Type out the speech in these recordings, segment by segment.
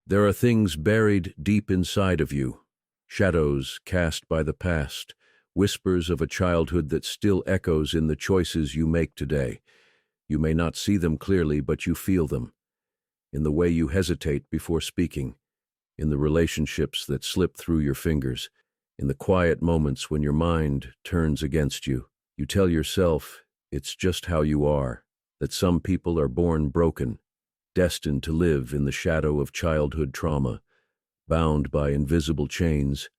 There are things buried deep inside of you, shadows cast by the past, whispers of a childhood that still echoes in the choices you make today. You may not see them clearly, but you feel them, in the way you hesitate before speaking, in the relationships that slip through your fingers, in the quiet moments when your mind turns against you. You tell yourself it's just how you are, that some people are born broken, destined to live in the shadow of childhood trauma, bound by invisible chains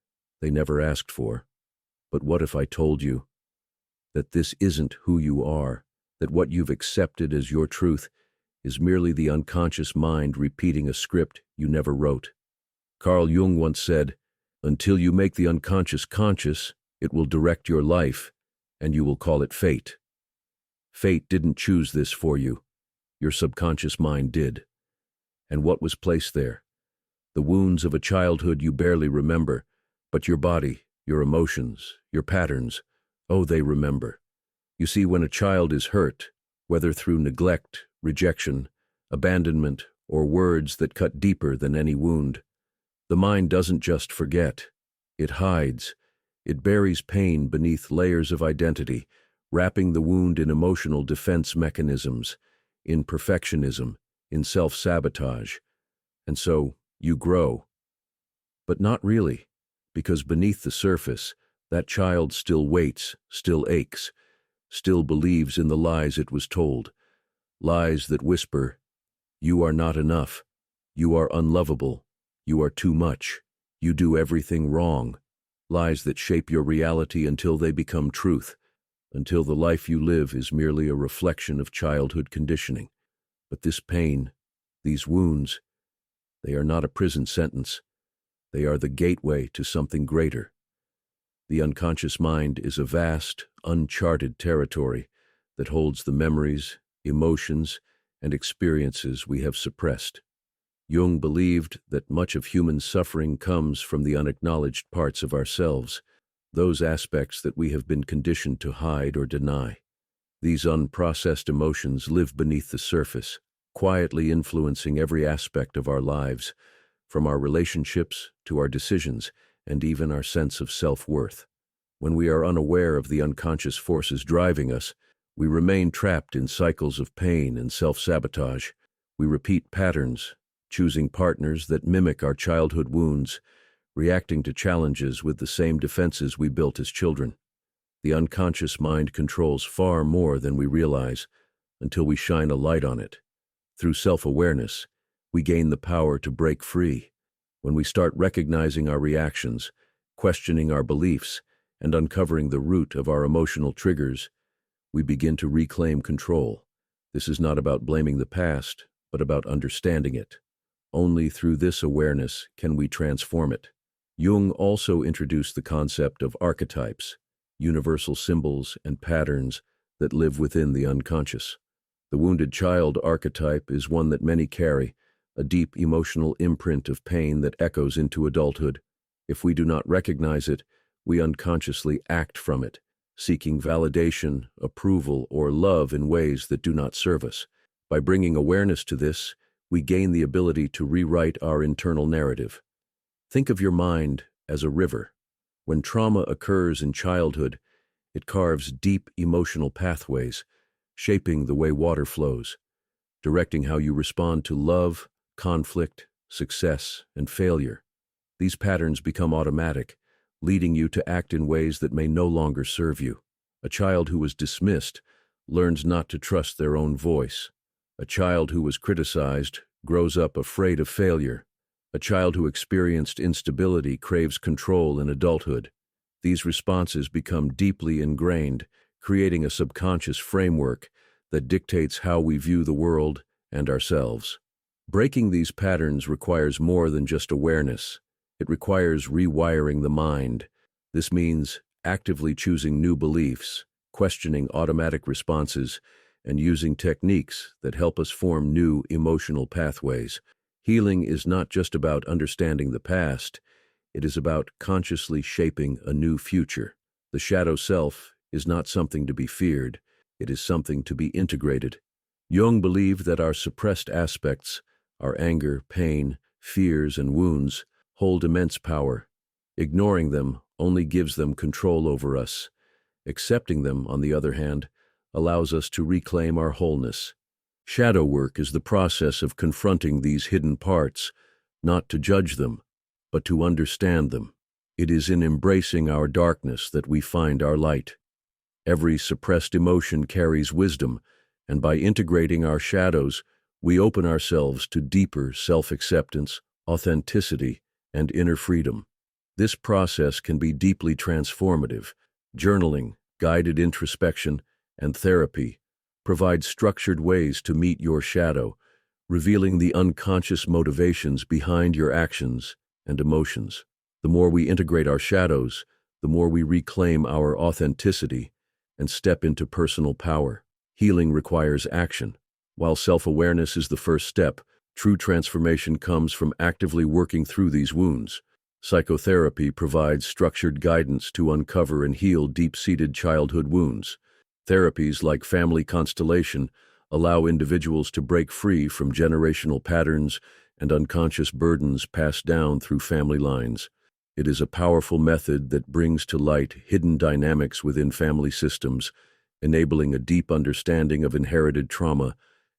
they never asked for. But what if I told you that this isn't who you are, that what you've accepted as your truth is merely the unconscious mind repeating a script you never wrote? Carl Jung once said, "Until you make the unconscious conscious, it will direct your life, and you will call it fate." Fate didn't choose this for you. Your subconscious mind did. And what was placed there? The wounds of a childhood you barely remember, but your body, your emotions, your patterns, oh, they remember. You see, when a child is hurt, whether through neglect, rejection, abandonment, or words that cut deeper than any wound, the mind doesn't just forget. It hides. It buries pain beneath layers of identity, wrapping the wound in emotional defense mechanisms, in perfectionism, in self-sabotage. And so you grow. But not really, because beneath the surface, that child still waits, still aches, still believes in the lies it was told. Lies that whisper, "You are not enough. You are unlovable. You are too much. You do everything wrong." Lies that shape your reality until they become truth, until the life you live is merely a reflection of childhood conditioning. But this pain, these wounds, they are not a prison sentence. They are the gateway to something greater. The unconscious mind is a vast, uncharted territory that holds the memories, emotions, and experiences we have suppressed. Jung believed that much of human suffering comes from the unacknowledged parts of ourselves, those aspects that we have been conditioned to hide or deny. These unprocessed emotions live beneath the surface, quietly influencing every aspect of our lives, from our relationships to our decisions and even our sense of self-worth. When we are unaware of the unconscious forces driving us, we remain trapped in cycles of pain and self-sabotage. We repeat patterns, choosing partners that mimic our childhood wounds, reacting to challenges with the same defenses we built as children. The unconscious mind controls far more than we realize until we shine a light on it. Through self-awareness, we gain the power to break free. When we start recognizing our reactions, questioning our beliefs, and uncovering the root of our emotional triggers, we begin to reclaim control. This is not about blaming the past, but about understanding it. Only through this awareness can we transform it. Jung also introduced the concept of archetypes, universal symbols and patterns that live within the unconscious. The wounded child archetype is one that many carry, a deep emotional imprint of pain that echoes into adulthood. If we do not recognize it, we unconsciously act from it, seeking validation, approval, or love in ways that do not serve us. By bringing awareness to this, we gain the ability to rewrite our internal narrative. Think of your mind as a river. When trauma occurs in childhood, it carves deep emotional pathways, shaping the way water flows, directing how you respond to love, conflict, success, and failure. These patterns become automatic, leading you to act in ways that may no longer serve you. A child who was dismissed learns not to trust their own voice. A child who was criticized grows up afraid of failure. A child who experienced instability craves control in adulthood. These responses become deeply ingrained, creating a subconscious framework that dictates how we view the world and ourselves. Breaking these patterns requires more than just awareness. It requires rewiring the mind. This means actively choosing new beliefs, questioning automatic responses, and using techniques that help us form new emotional pathways. Healing is not just about understanding the past, it is about consciously shaping a new future. The shadow self is not something to be feared, it is something to be integrated. Jung believed that our suppressed aspects, our anger, pain, fears, and wounds hold immense power. Ignoring them only gives them control over us. Accepting them, on the other hand, allows us to reclaim our wholeness. Shadow work is the process of confronting these hidden parts, not to judge them, but to understand them. It is in embracing our darkness that we find our light. Every suppressed emotion carries wisdom, and by integrating our shadows, we open ourselves to deeper self-acceptance, authenticity, and inner freedom. This process can be deeply transformative. Journaling, guided introspection, and therapy provide structured ways to meet your shadow, revealing the unconscious motivations behind your actions and emotions. The more we integrate our shadows, the more we reclaim our authenticity and step into personal power. Healing requires action. While self-awareness is the first step, true transformation comes from actively working through these wounds. Psychotherapy provides structured guidance to uncover and heal deep-seated childhood wounds. Therapies like family constellation allow individuals to break free from generational patterns and unconscious burdens passed down through family lines. It is a powerful method that brings to light hidden dynamics within family systems, enabling a deep understanding of inherited trauma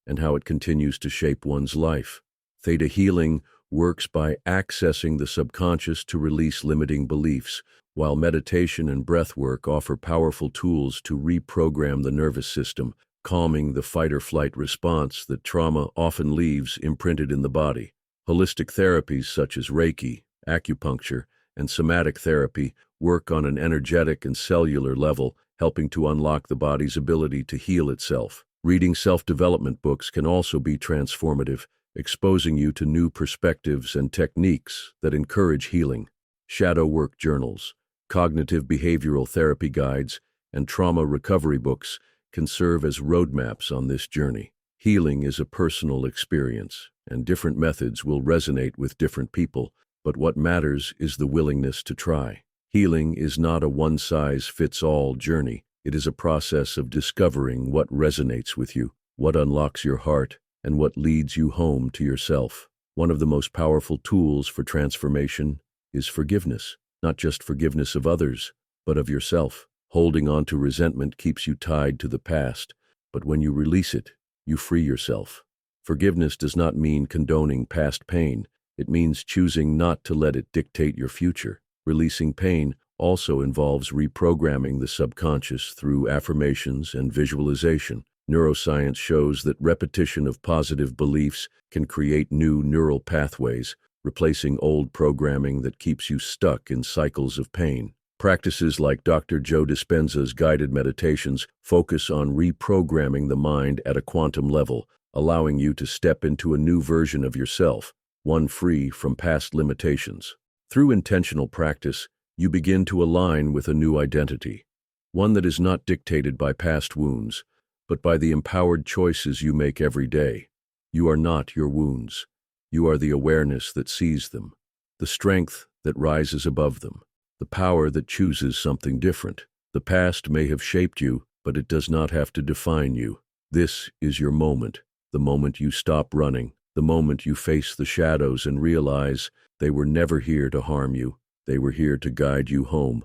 and how it continues to shape one's life. Theta healing works by accessing the subconscious to release limiting beliefs, while meditation and breath work offer powerful tools to reprogram the nervous system, calming the fight-or-flight response that trauma often leaves imprinted in the body. Holistic therapies such as Reiki, acupuncture, and somatic therapy work on an energetic and cellular level, helping to unlock the body's ability to heal itself. Reading self-development books can also be transformative, exposing you to new perspectives and techniques that encourage healing. Shadow work journals, cognitive behavioral therapy guides, and trauma recovery books can serve as roadmaps on this journey. Healing is a personal experience, and different methods will resonate with different people, but what matters is the willingness to try. Healing is not a one-size-fits-all journey. It is a process of discovering what resonates with you, what unlocks your heart, and what leads you home to yourself. One of the most powerful tools for transformation is forgiveness, not just forgiveness of others, but of yourself. Holding on to resentment keeps you tied to the past, but when you release it, you free yourself. Forgiveness does not mean condoning past pain. It means choosing not to let it dictate your future. Releasing pain also involves reprogramming the subconscious through affirmations and visualization. Neuroscience shows that repetition of positive beliefs can create new neural pathways, replacing old programming that keeps you stuck in cycles of pain. Practices like Dr. Joe Dispenza's guided meditations focus on reprogramming the mind at a quantum level, allowing you to step into a new version of yourself, one free from past limitations. Through intentional practice, you begin to align with a new identity, one that is not dictated by past wounds, but by the empowered choices you make every day. You are not your wounds. You are the awareness that sees them, the strength that rises above them, the power that chooses something different. The past may have shaped you, but it does not have to define you. This is your moment, the moment you stop running, the moment you face the shadows and realize they were never here to harm you. They were here to guide you home.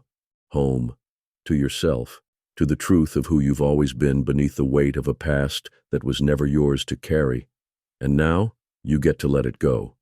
Home, to yourself, to the truth of who you've always been beneath the weight of a past that was never yours to carry. And now, you get to let it go.